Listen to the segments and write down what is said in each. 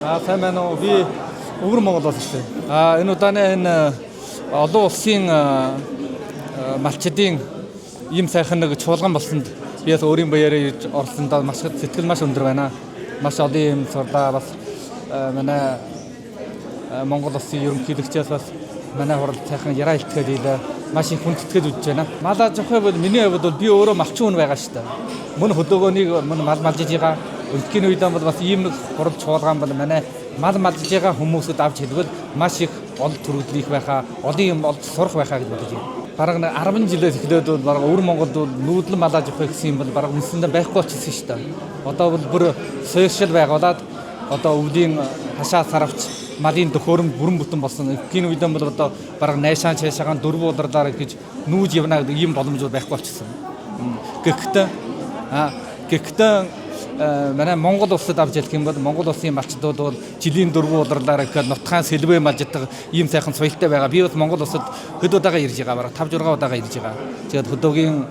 Сайн байна уу? Би Өвөр Монголоос ирсэн. Энэ удааны энэ олон улсын малчдын ийм сайхан нэг чуулган болсонд би бас өөрийн баяраар ирж орсондоо маш сэтгэл маш өндөр байна. Маш олон юм сурлаа бас манай Монгол улсын ерөнхийлөгчөөс бас манай хурал сайхан яраа илтгэл хийлээ. Маш их хүндэтгэл үзэж байна. Мал аж ахуй бол миний хувьд бол би өөрөө малчин хүн байгаа шүү дээ. Мөн хөдөөгөөнийг мөн мал малжиж байгаа. Өдөртгийн үед бол бас ийм нэг хурал чуулган бол манай мал малжиж байгаа хүмүүсд авч хэлбэл маш их олон төрөлд их байхаа, олон юм олж сурах байхаа гэж бодож байна. Бараг 10 жилээс эхлээд бол бараг Өвөр Монголд бол нүүдлэн мал аж ахуй гэсэн юм бол бараг үнэндээ байхгүй болчихсон шүү дээ. Одоо бол бүр сошиал байгуулад одоо өвлийн хашаа сарвч малын төхөөрөмж бүрэн бүтэн болсон. Өдөртгийн үед бол одоо бараг найшаан чашаагаан дөрвөн ударлаар гэж нүүж явна гэдэг ийм боломж байхгүй болчихсон. Гэхдээ манай Монгол улсад авч ялах юм бол Монгол улсын малчдууд бол жилийн дөрвөн ударлаар гэхэд нутгаан сэлбээ малждаг ийм сайхан соёлтой байгаа. Би бас Монгол улсад хэд удаага ирж байгаа бараг 5 6 удаага ирж байгаа. Тэгээд хөдөөгийн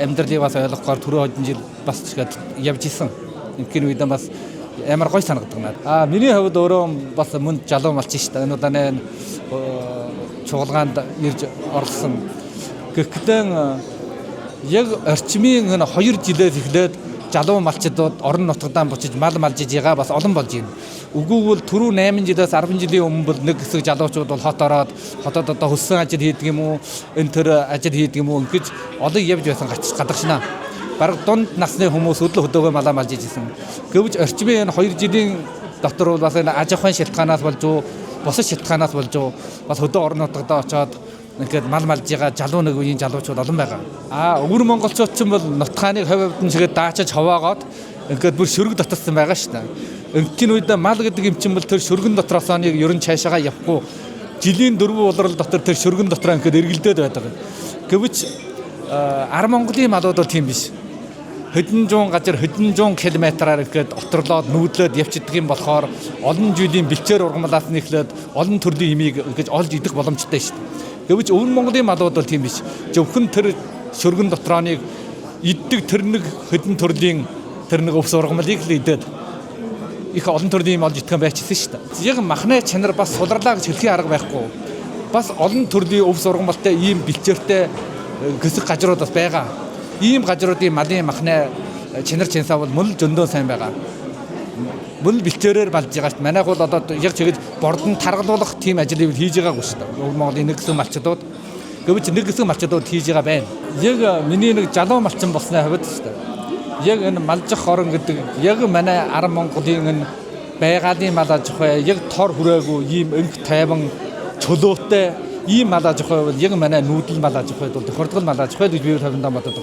амьдралыг бас ойлгохоор түрүү хэдэн жил бас явж исэн. Инхээр үед бас ямар гоё санагддаг надад. Миний хувьд өөрөө бас мөн залуу малчин шүү дээ. Энэ удааны чуулгаанд ирж орсон. Гэхдээ яг орчмын 2 жилээс эхлээд залуу малчдууд орон нутгадаа бочиж мал малжиж байгаа бас олон болж байна. Үгүй бол түрүү 8 жилээс 10 жилийн өмнө бол нэг хэсэг залуучууд бол хот ороод хотод одоо хөссөн ажил хийдэг юм уу, энэ төр ажил хийдэг юм уу ингэж олон явж байсан гадагшнаа. Бараг дунд насны хүмүүс өдлө хөдөөгөө малаа малжиж исэн. Гэвч орчмын 2 жилийн дотор бол бас энэ аж ахуйн шалтгаанаас болж уу, бусад шалтгаанаас болж уу бас хөдөө орон нутгадаа очоод ингээд мал малж байгаа залуу нэг үеийн залуучууд олон байгаа. Өвөр монголчууд ч юм бол нутгааныг хувь хувьд нь шигээ даачиж хаваагаад ингээд бүр шөрөг доторсон байгаа шүү дээ. Ингийн үед мал гэдэг юм чинь бол тэр шөргөн дотроос нэг ерөн цаашаага явахгүй жилийн 4 улирал дотор тэр шөргөн дотроо ингээд эргэлдээд байдаг. Гэвч ар Монголын малууд бол тийм биш. Хэдэн зуун газар хэдэн зуун километраар ингээд оторлоод нүүдлээд явчихдаг юм болохоор олон жилийн бэлчээр ургамлаас нь эхлээд олон төрлийн имийг ингээд олж идэх боломжтой шүү дээ. Гэвч Өвөр Монголын малууд бол тийм биш. Зөвхөн тэр шөргөн дотрооныг иддэг тэр нэг хэдэн төрлийн тэр нэг өвс ургамлыг л идээд их олон төрлийн юм олж идэх юм байчихсан шүү дээ. Яг махны чанар бас суларлаа гэж хэлхийн арга байхгүй. Бас олон төрлийн өвс ургамлтай ийм бэлчээртэй гэсэг газрууд бас байгаа. Ийм газруудын малын махны чанар чансаа бол мөн л зөндөө сайн байгаа. Мөн бэлчээрээр балж байгаа шүү дээ. Манайх бол одоо яг чигээр бордон таргалуулах тийм ажлыг хийж байгаагүй шүү дээ. Өвөр Монголын нэг хэсэг малчдууд гэвч нэг хэсэг малчдууд хийж байгаа байна. Яг миний нэг залуу малчин болсны хувьд шүү дээ. Яг энэ малжих орон гэдэг яг манай ар Монголын энэ байгалийн мал аж ахуй яг тор хүрээгүй ийм өнг тайван чөлөөтэй ийм мал аж ахуй бол яг манай нүүдэл мал аж ахуйд бол тохирдгол мал аж ахуйд гэж би тавьдаа боддог.